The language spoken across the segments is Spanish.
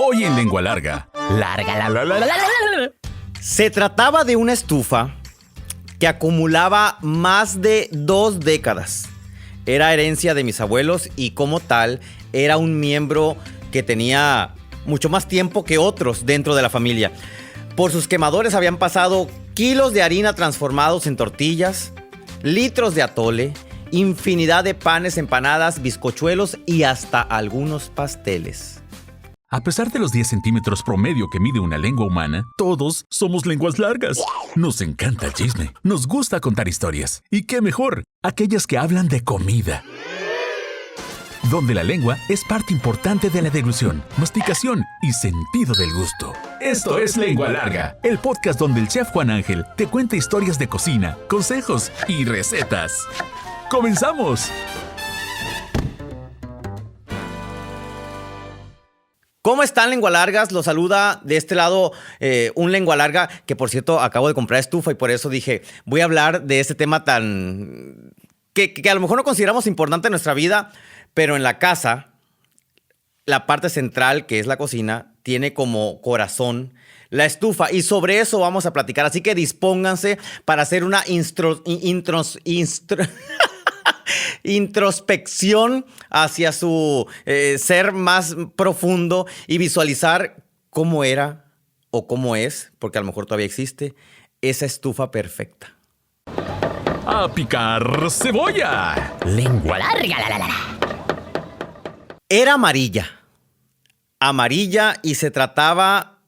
Hoy en Lengua Larga. Se trataba de una estufa que acumulaba más de 2 décadas. Era herencia de mis abuelos y como tal era un miembro que tenía mucho más tiempo que otros dentro de la familia. Por sus quemadores habían pasado kilos de harina transformados en tortillas, litros de atole, infinidad de panes, empanadas, bizcochuelos y hasta algunos pasteles. A pesar de los 10 centímetros promedio que mide una lengua humana, todos somos lenguas largas. Nos encanta el chisme, nos gusta contar historias. Y qué mejor, aquellas que hablan de comida. Donde la lengua es parte importante de la deglución, masticación y sentido del gusto. Esto es Lengua Larga, el podcast donde el chef Juan Ángel te cuenta historias de cocina, consejos y recetas. ¡Comenzamos! ¿Cómo están, Lengua Largas? Los saluda de este lado un Lengua Larga que, por cierto, acabo de comprar estufa y por eso dije, voy a hablar de este tema tan... que a lo mejor no consideramos importante en nuestra vida, pero en la casa, la parte central, que es la cocina, tiene como corazón la estufa y sobre eso vamos a platicar. Así que dispónganse para hacer una introspección hacia su ser más profundo y visualizar cómo era o cómo es, porque a lo mejor todavía existe, esa estufa perfecta. ¡A picar cebolla! Lengua larga, Era amarilla y se trataba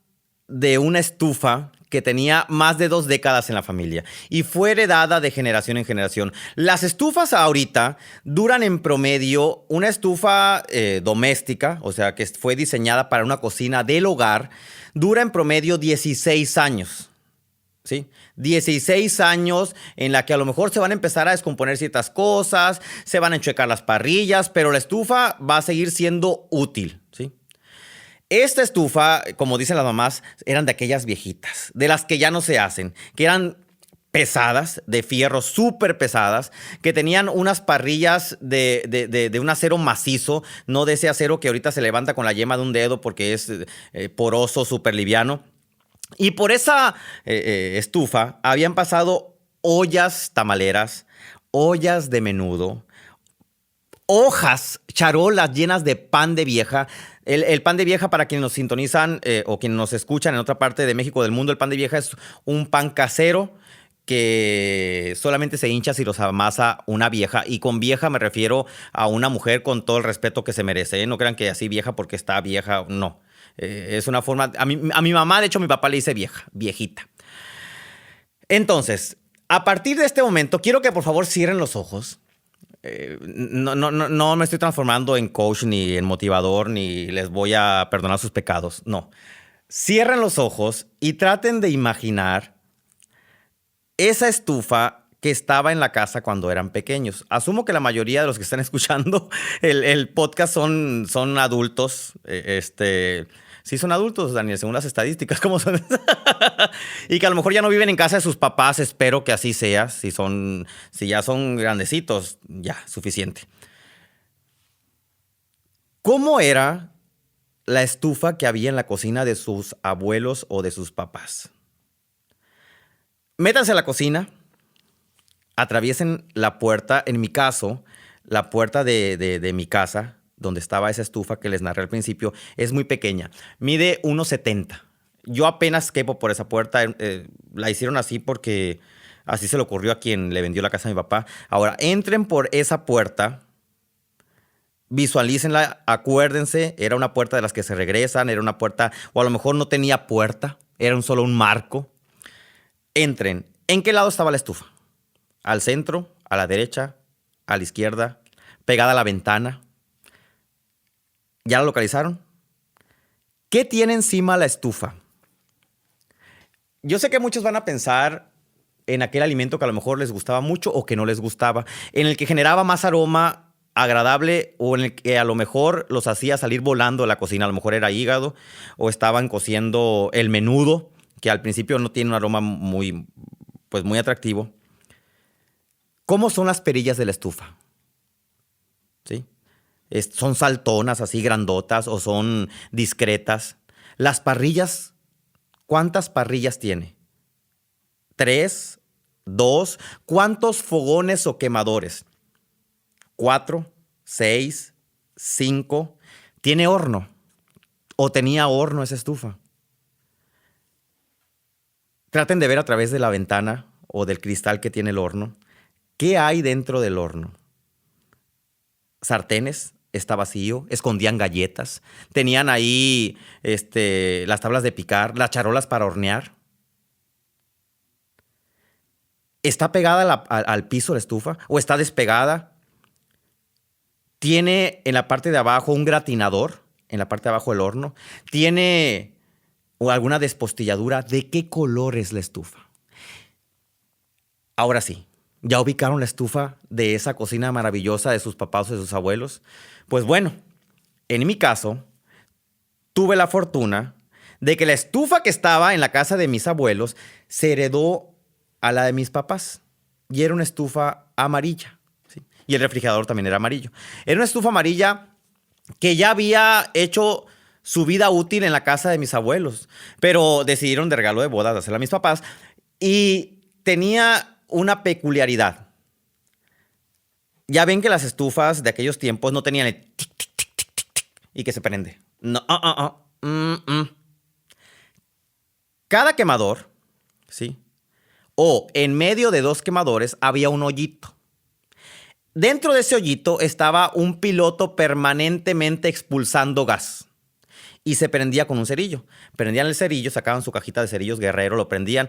de una estufa que tenía más de 2 décadas en la familia y fue heredada de generación en generación. Las estufas ahorita duran en promedio, una estufa doméstica, o sea, que fue diseñada para una cocina del hogar, dura en promedio 16 años. ¿Sí? 16 años en la que a lo mejor se van a empezar a descomponer ciertas cosas, se van a enchuecar las parrillas, pero la estufa va a seguir siendo útil, ¿sí? Esta estufa, como dicen las mamás, eran de aquellas viejitas, de las que ya no se hacen, que eran pesadas, de fierro, súper pesadas, que tenían unas parrillas de un acero macizo, no de ese acero que ahorita se levanta con la yema de un dedo porque es poroso, súper liviano. Y por esa estufa habían pasado ollas tamaleras, ollas de menudo, hojas, charolas llenas de pan de vieja. El pan de vieja, para quienes nos sintonizan o quienes nos escuchan en otra parte de México, del mundo, el pan de vieja es un pan casero que solamente se hincha si los amasa una vieja. Y con vieja me refiero a una mujer con todo el respeto que se merece, ¿eh? No crean que así vieja porque está vieja, no. Es una forma... A mi mamá, de hecho, mi papá le dice vieja, viejita. Entonces, a partir de este momento, quiero que por favor cierren los ojos. No me estoy transformando en coach, ni en motivador, ni les voy a perdonar sus pecados. No. Cierren los ojos y traten de imaginar esa estufa que estaba en la casa cuando eran pequeños. Asumo que la mayoría de los que están escuchando el podcast son adultos. Sí son adultos, Daniel, según las estadísticas. ¿Cómo son? Y que a lo mejor ya no viven en casa de sus papás. Espero que así sea. Si ya son grandecitos, ya, suficiente. ¿Cómo era la estufa que había en la cocina de sus abuelos o de sus papás? Métanse a la cocina, atraviesen la puerta, en mi caso, la puerta de mi casa, donde estaba esa estufa que les narré al principio, es muy pequeña. Mide 1.70. Yo apenas quepo por esa puerta. La hicieron así porque así se le ocurrió a quien le vendió la casa a mi papá. Ahora, entren por esa puerta, visualícenla, acuérdense, era una puerta de las que se regresan, era una puerta, o a lo mejor no tenía puerta, era solo un marco. Entren. ¿En qué lado estaba la estufa? ¿Al centro? ¿A la derecha? ¿A la izquierda? ¿Pegada a la ventana? ¿Ya la localizaron? ¿Qué tiene encima la estufa? Yo sé que muchos van a pensar en aquel alimento que a lo mejor les gustaba mucho o que no les gustaba, en el que generaba más aroma agradable o en el que a lo mejor los hacía salir volando de la cocina. A lo mejor era hígado o estaban cociendo el menudo, que al principio no tiene un aroma muy atractivo. ¿Cómo son las perillas de la estufa? ¿Sí? ¿Son saltonas así grandotas o son discretas? Las parrillas, ¿cuántas parrillas tiene? 3, 2. ¿Cuántos fogones o quemadores? 4, 6, 5. ¿Tiene horno? ¿O tenía horno esa estufa? Traten de ver a través de la ventana o del cristal que tiene el horno. ¿Qué hay dentro del horno? Sartenes, está vacío, escondían galletas, tenían ahí las tablas de picar, las charolas para hornear. ¿Está pegada al piso la estufa o está despegada? ¿Tiene en la parte de abajo un gratinador? En la parte de abajo del horno. ¿Tiene alguna despostilladura? ¿De qué color es la estufa? Ahora sí, ¿ya ubicaron la estufa de esa cocina maravillosa de sus papás o de sus abuelos? Pues bueno, en mi caso, tuve la fortuna de que la estufa que estaba en la casa de mis abuelos se heredó a la de mis papás. Y era una estufa amarilla, ¿sí? Y el refrigerador también era amarillo. Era una estufa amarilla que ya había hecho su vida útil en la casa de mis abuelos, pero decidieron de regalo de bodas hacerla a mis papás y tenía una peculiaridad. Ya ven que las estufas de aquellos tiempos no tenían el tic, tic, tic, tic, tic, tic, y que se prende. No, Cada quemador, ¿sí? O en medio de 2 quemadores había un hoyito. Dentro de ese hoyito estaba un piloto permanentemente expulsando gas. Y se prendía con un cerillo. Prendían el cerillo, sacaban su cajita de cerillos Guerrero, lo prendían,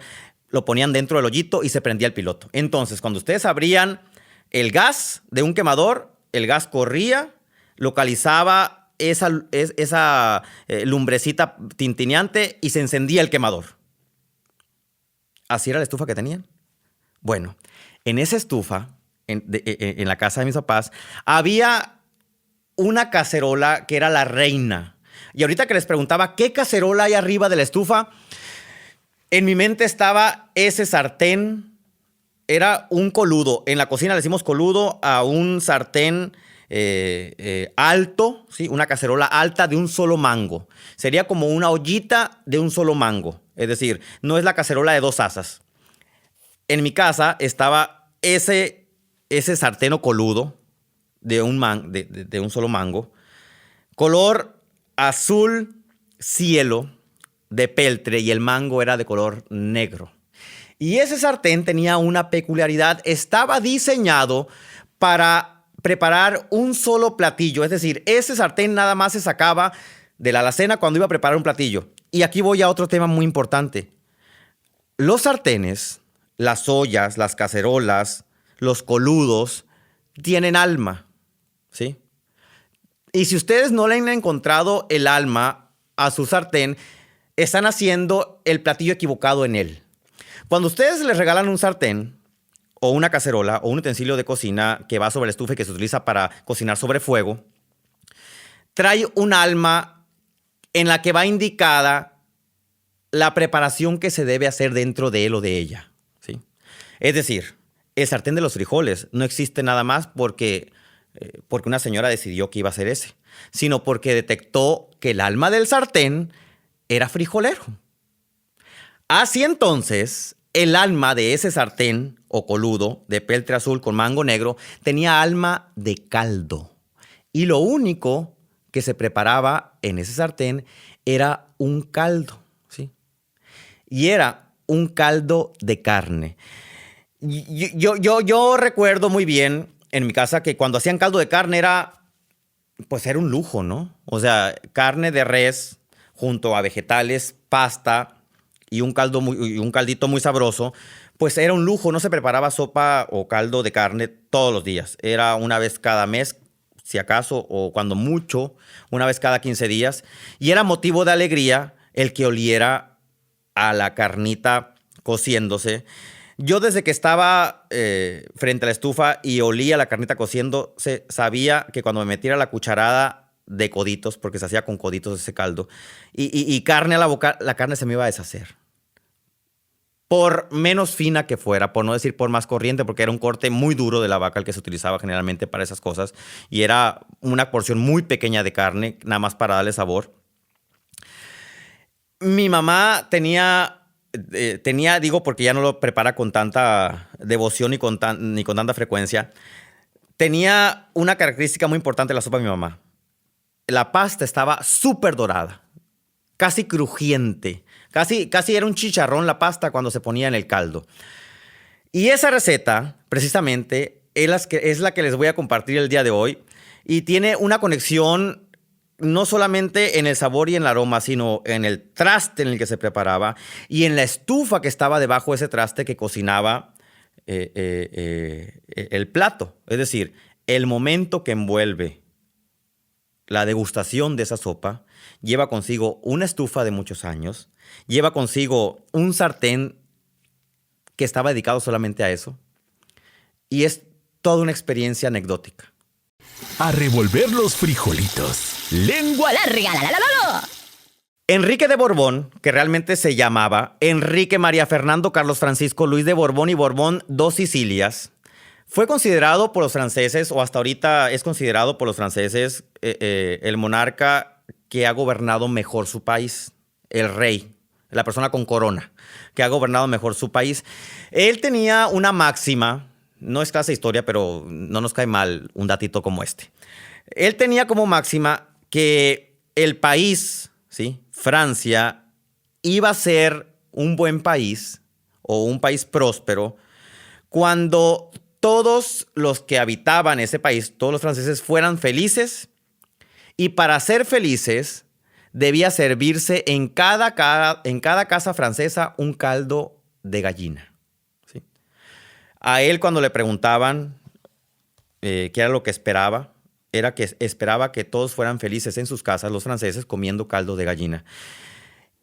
lo ponían dentro del hoyito y se prendía el piloto. Entonces, cuando ustedes abrían el gas de un quemador, el gas corría, localizaba esa lumbrecita tintineante y se encendía el quemador. Así era la estufa que tenían. Bueno, en esa estufa, en la casa de mis papás, había una cacerola que era la reina. Y ahorita que les preguntaba qué cacerola hay arriba de la estufa, en mi mente estaba ese sartén. Era un coludo. En la cocina le decimos coludo a un sartén alto, ¿sí? Una cacerola alta de un solo mango. Sería como una ollita de un solo mango. Es decir, no es la cacerola de 2 asas. En mi casa estaba ese sartén o coludo de un solo mango. Color azul cielo de peltre y el mango era de color negro. Y ese sartén tenía una peculiaridad. Estaba diseñado para preparar un solo platillo. Es decir, ese sartén nada más se sacaba de la alacena cuando iba a preparar un platillo. Y aquí voy a otro tema muy importante. Los sartenes, las ollas, las cacerolas, los coludos, tienen alma, ¿sí? Y si ustedes no le han encontrado el alma a su sartén, están haciendo el platillo equivocado en él. Cuando ustedes les regalan un sartén o una cacerola o un utensilio de cocina que va sobre la estufa y que se utiliza para cocinar sobre fuego, trae un alma en la que va indicada la preparación que se debe hacer dentro de él o de ella, ¿sí? Es decir, el sartén de los frijoles no existe nada más porque una señora decidió que iba a ser ese, sino porque detectó que el alma del sartén era frijolero. Así entonces, el alma de ese sartén o coludo de peltre azul con mango negro tenía alma de caldo. Y lo único que se preparaba en ese sartén era un caldo, ¿sí? Y era un caldo de carne. Yo recuerdo muy bien en mi casa que cuando hacían caldo de carne era un lujo, ¿no? O sea, carne de res junto a vegetales, pasta y un caldito muy sabroso, pues era un lujo. No se preparaba sopa o caldo de carne todos los días. Era una vez cada mes, si acaso, o cuando mucho, una vez cada 15 días. Y era motivo de alegría el que oliera a la carnita cociéndose. Yo desde que estaba frente a la estufa y olía la carnita cociéndose, sabía que cuando me metiera la cucharada de coditos, porque se hacía con coditos ese caldo, y carne a la boca, la carne se me iba a deshacer. Por menos fina que fuera, por no decir por más corriente, porque era un corte muy duro de la vaca el que se utilizaba generalmente para esas cosas, y era una porción muy pequeña de carne, nada más para darle sabor. Mi mamá tenía, digo, porque ya no lo prepara con tanta devoción ni con tanta frecuencia, tenía una característica muy importante de la sopa de mi mamá. La pasta estaba súper dorada, casi crujiente, casi era un chicharrón la pasta cuando se ponía en el caldo. Y esa receta, precisamente, es la que les voy a compartir el día de hoy y tiene una conexión no solamente en el sabor y en el aroma, sino en el traste en el que se preparaba y en la estufa que estaba debajo de ese traste que cocinaba el plato. Es decir, el momento que envuelve la degustación de esa sopa lleva consigo una estufa de muchos años, lleva consigo un sartén que estaba dedicado solamente a eso y es toda una experiencia anecdótica. A revolver los frijolitos. ¡Lengua larga! ¡La! Enrique de Borbón, que realmente se llamaba Enrique María Fernando Carlos Francisco Luis de Borbón y Borbón dos Sicilias, fue considerado por los franceses, o hasta ahorita es considerado por los franceses, el monarca que ha gobernado mejor su país, el rey, la persona con corona, que ha gobernado mejor su país. Él tenía una máxima, no es clase de historia, pero no nos cae mal un datito como este. Él tenía como máxima que el país, ¿sí?, Francia, iba a ser un buen país o un país próspero cuando todos los que habitaban ese país, todos los franceses, fueran felices, y para ser felices debía servirse en cada casa francesa un caldo de gallina. ¿Sí? A él, cuando le preguntaban qué era lo que esperaba, era que esperaba que todos fueran felices en sus casas, los franceses, comiendo caldo de gallina.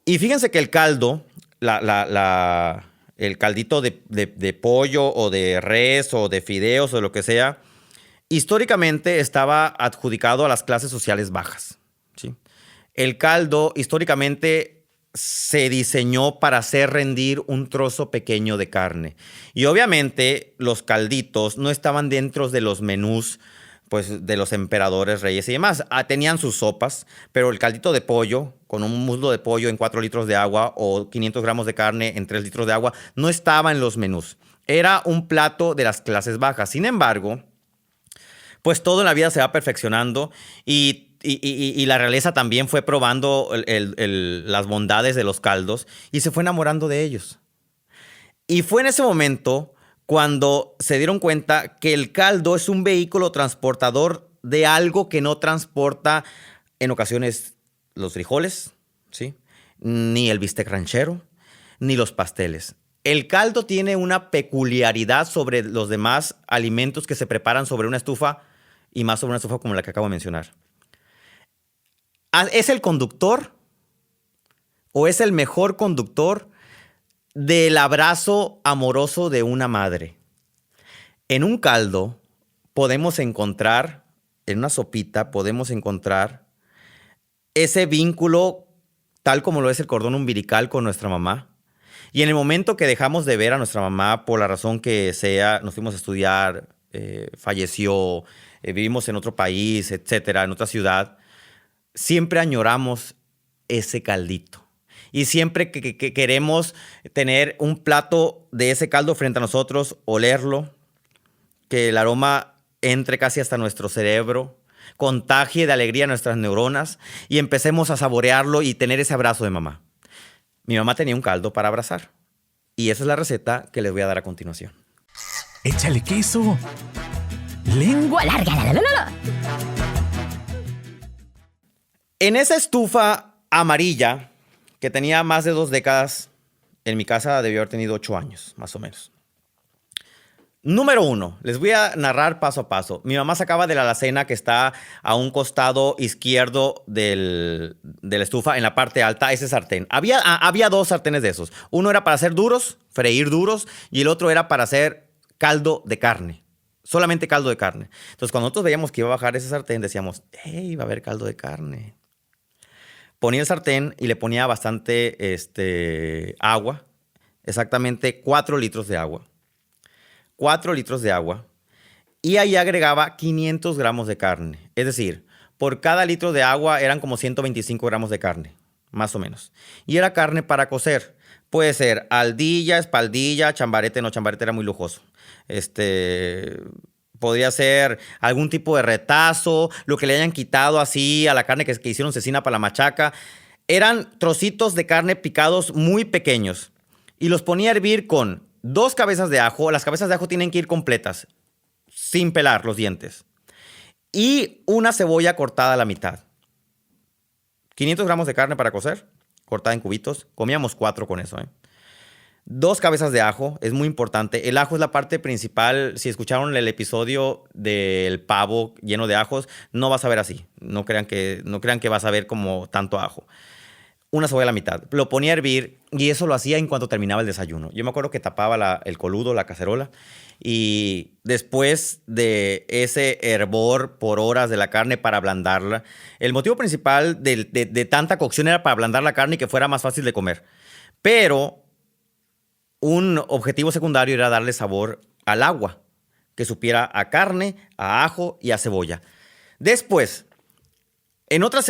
Y fíjense que el caldo, el caldito de pollo o de res o de fideos o de lo que sea, históricamente estaba adjudicado a las clases sociales bajas. ¿Sí? El caldo históricamente se diseñó para hacer rendir un trozo pequeño de carne. Y obviamente los calditos no estaban dentro de los menús, pues, de los emperadores, reyes y demás. Tenían sus sopas, pero el caldito de pollo, con un muslo de pollo en 4 litros de agua o 500 gramos de carne en 3 litros de agua, no estaba en los menús. Era un plato de las clases bajas. Sin embargo, pues todo en la vida se va perfeccionando y la realeza también fue probando las bondades de los caldos y se fue enamorando de ellos. Y fue en ese momento cuando se dieron cuenta que el caldo es un vehículo transportador de algo que no transporta en ocasiones los frijoles, ¿sí?, ni el bistec ranchero, ni los pasteles. El caldo tiene una peculiaridad sobre los demás alimentos que se preparan sobre una estufa, y más sobre una estufa como la que acabo de mencionar. ¿Es el conductor o es el mejor conductor del abrazo amoroso de una madre? En un caldo podemos encontrar, en una sopita podemos encontrar ese vínculo tal como lo es el cordón umbilical con nuestra mamá. Y en el momento que dejamos de ver a nuestra mamá, por la razón que sea, nos fuimos a estudiar, falleció, vivimos en otro país, etcétera, en otra ciudad, siempre añoramos ese caldito. Y siempre que queremos tener un plato de ese caldo frente a nosotros, olerlo, que el aroma entre casi hasta nuestro cerebro, contagie de alegría nuestras neuronas y empecemos a saborearlo y tener ese abrazo de mamá. Mi mamá tenía un caldo para abrazar y esa es la receta que les voy a dar a continuación. Échale queso. Lengua larga. En esa estufa amarilla que tenía más de 2 décadas, en mi casa debió haber tenido 8 años, más o menos. Número 1, les voy a narrar paso a paso. Mi mamá sacaba de la alacena que está a un costado izquierdo de la estufa, en la parte alta, ese sartén. Había 2 sartenes de esos. Uno era para hacer duros, freír duros, y el otro era para hacer caldo de carne. Solamente caldo de carne. Entonces, cuando nosotros veíamos que iba a bajar ese sartén, decíamos, ¡hey, va a haber caldo de carne! Ponía el sartén y le ponía bastante agua, exactamente 4 litros de agua. 4 litros de agua, y ahí agregaba 500 gramos de carne. Es decir, por cada litro de agua eran como 125 gramos de carne. más o menos. Y era carne para cocer. Puede ser aldilla, espaldilla, chambarete. No, chambarete era muy lujoso. Podría ser algún tipo de retazo, lo que le hayan quitado así a la carne que hicieron cecina para la machaca. Eran trocitos de carne picados muy pequeños. Y los ponía a hervir con 2 cabezas de ajo. Las cabezas de ajo tienen que ir completas, sin pelar los dientes. Y una cebolla cortada a la mitad. 500 gramos de carne para cocer, cortada en cubitos. Comíamos 4 con eso, 2 cabezas de ajo, es muy importante. El ajo es la parte principal. Si escucharon el episodio del pavo lleno de ajos, no vas a ver así. No crean que vas a ver como tanto ajo. Una cebolla a la mitad. Lo ponía a hervir y eso lo hacía en cuanto terminaba el desayuno. Yo me acuerdo que tapaba el coludo, la cacerola, y después de ese hervor por horas de la carne para ablandarla, el motivo principal de tanta cocción era para ablandar la carne y que fuera más fácil de comer. Pero un objetivo secundario era darle sabor al agua, que supiera a carne, a ajo y a cebolla. Después, en otra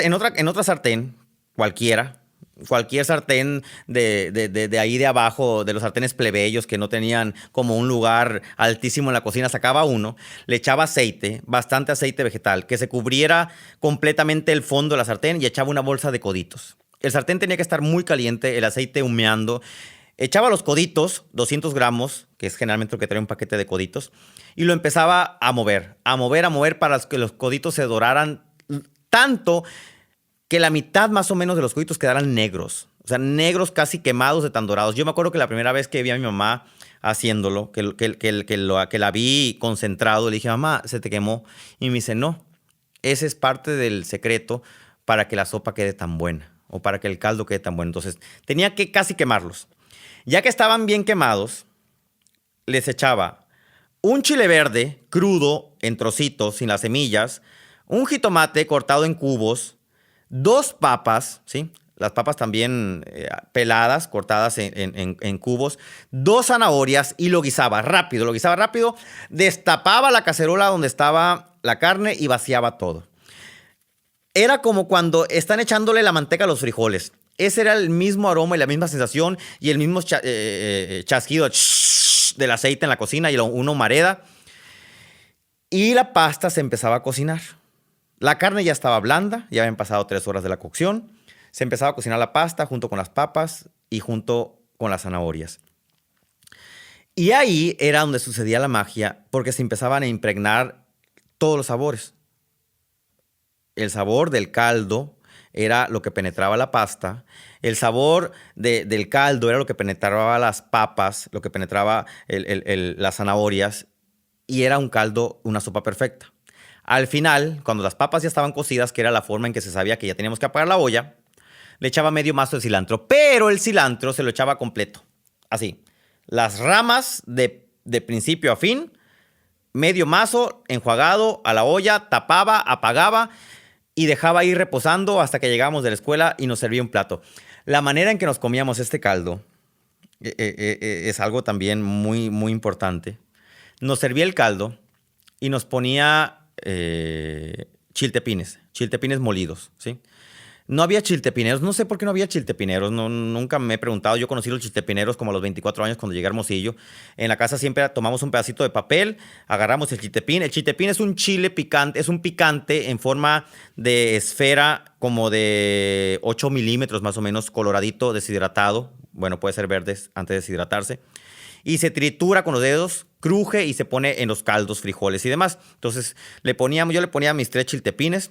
sartén, cualquier sartén de ahí de abajo, de los sartenes plebeyos que no tenían como un lugar altísimo en la cocina, sacaba uno, le echaba aceite, bastante aceite vegetal, que se cubriera completamente el fondo de la sartén y echaba una bolsa de coditos. El sartén tenía que estar muy caliente, el aceite humeando. Echaba los coditos, 200 gramos, que es generalmente lo que trae un paquete de coditos, y lo empezaba a mover para que los coditos se doraran tanto que la mitad más o menos de los coditos quedaran negros. O sea, negros casi quemados de tan dorados. Yo me acuerdo que la primera vez que vi a mi mamá haciéndolo, que la vi concentrado, le dije, mamá, se te quemó. Y me dice, no, ese es parte del secreto para que la sopa quede tan buena o para que el caldo quede tan bueno. Entonces, tenía que casi quemarlos. Ya que estaban bien quemados, les echaba un chile verde crudo en trocitos, sin las semillas, un jitomate cortado en cubos, 2 papas, ¿sí? Las papas también peladas, cortadas en cubos, 2 zanahorias y lo guisaba rápido, destapaba la cacerola donde estaba la carne y vaciaba todo. Era como cuando están echándole la manteca a los frijoles. Ese era el mismo aroma y la misma sensación y el mismo chasquido del aceite en la cocina y una humareda. Y la pasta se empezaba a cocinar. La carne ya estaba blanda, ya habían pasado 3 horas de la cocción. Se empezaba a cocinar la pasta junto con las papas y junto con las zanahorias. Y ahí era donde sucedía la magia porque se empezaban a impregnar todos los sabores. El sabor del caldo era lo que penetraba la pasta. El sabor del caldo era lo que penetraba las papas, lo que penetraba las zanahorias. Y era un caldo, una sopa perfecta. Al final, cuando las papas ya estaban cocidas, que era la forma en que se sabía que ya teníamos que apagar la olla, le echaba medio mazo de cilantro. Pero el cilantro se lo echaba completo. Así. Las ramas de principio a fin, medio mazo, enjuagado a la olla, tapaba, apagaba y dejaba ir reposando hasta que llegábamos de la escuela y nos servía un plato. La manera en que nos comíamos este caldo es algo también muy, muy importante. Nos servía el caldo y nos ponía chiltepines molidos, ¿sí? No había chiltepineros, no sé por qué no había chiltepineros, nunca me he preguntado. Yo conocí los chiltepineros como a los 24 años cuando llegué a Hermosillo. En la casa siempre tomamos un pedacito de papel, agarramos el chiltepín. El chiltepín es un chile picante, es un picante en forma de esfera como de 8 milímetros más o menos, coloradito, deshidratado. Bueno, puede ser verde antes de deshidratarse. Y se tritura con los dedos, cruje y se pone en los caldos, frijoles y demás. Entonces yo le ponía mis 3 chiltepines.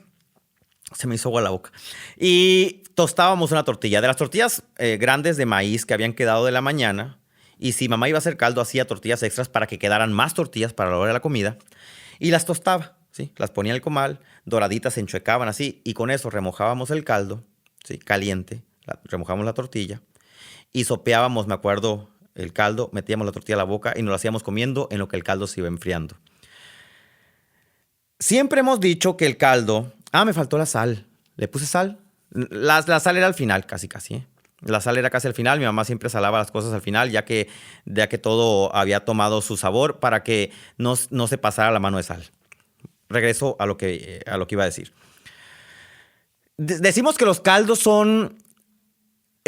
Se me hizo agua la boca. Y tostábamos una tortilla. De las tortillas grandes de maíz que habían quedado de la mañana. Y si mamá iba a hacer caldo, hacía tortillas extras para que quedaran más tortillas para la hora de la comida. Y las tostaba, ¿sí? Las ponía en el comal, doraditas, se enchuecaban así. Y con eso remojábamos el caldo, ¿sí? Caliente. Remojábamos la tortilla. Y sopeábamos, me acuerdo, el caldo. Metíamos la tortilla a la boca y nos la hacíamos comiendo en lo que el caldo se iba enfriando. Siempre hemos dicho que el caldo... me faltó la sal. ¿Le puse sal? La sal era al final, casi, ¿eh? La sal era casi al final. Mi mamá siempre salaba las cosas al final, ya que todo había tomado su sabor para que no se pasara la mano de sal. Regreso a lo que iba a decir. Decimos que los caldos son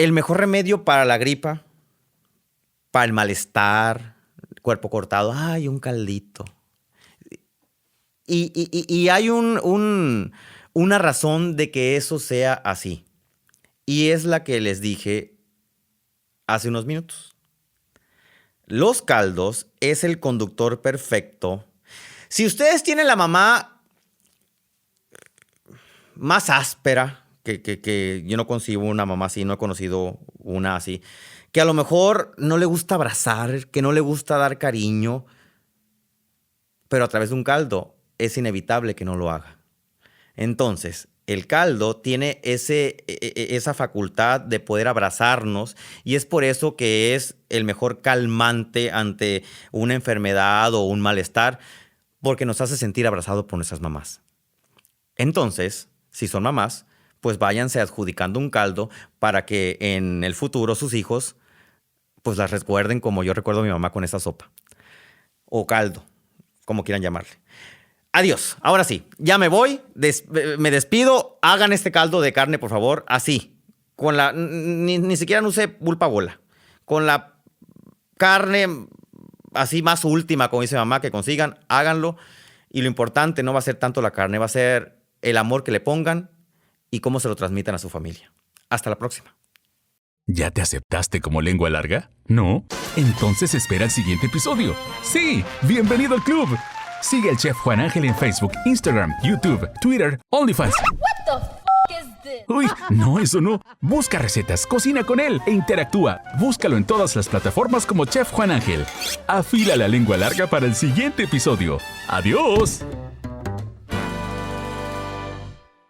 el mejor remedio para la gripa, para el malestar, cuerpo cortado, hay un caldito. Y hay una razón de que eso sea así. Y es la que les dije hace unos minutos. Los caldos es el conductor perfecto. Si ustedes tienen la mamá más áspera, que yo no concibo una mamá así, no he conocido una así, que a lo mejor no le gusta abrazar, que no le gusta dar cariño, pero a través de un caldo es inevitable que no lo haga. Entonces, el caldo tiene esa facultad de poder abrazarnos y es por eso que es el mejor calmante ante una enfermedad o un malestar, porque nos hace sentir abrazados por nuestras mamás. Entonces, si son mamás, pues váyanse adjudicando un caldo para que en el futuro sus hijos pues las recuerden como yo recuerdo a mi mamá con esa sopa. O caldo, como quieran llamarle. Adiós. Ahora sí, ya me voy. Me despido. Hagan este caldo de carne, por favor, así. Con la, ni siquiera use pulpa bola. Con la carne así más última, como dice mamá, que consigan, háganlo. Y lo importante no va a ser tanto la carne, va a ser el amor que le pongan y cómo se lo transmitan a su familia. Hasta la próxima. ¿Ya te aceptaste como lengua larga? ¿No? Entonces espera el siguiente episodio. ¡Sí! ¡Bienvenido al club! Sigue al Chef Juan Ángel en Facebook, Instagram, YouTube, Twitter, OnlyFans. Uy, no, eso no. Busca recetas, cocina con él e interactúa. Búscalo en todas las plataformas como Chef Juan Ángel. Afila la lengua larga para el siguiente episodio. ¡Adiós!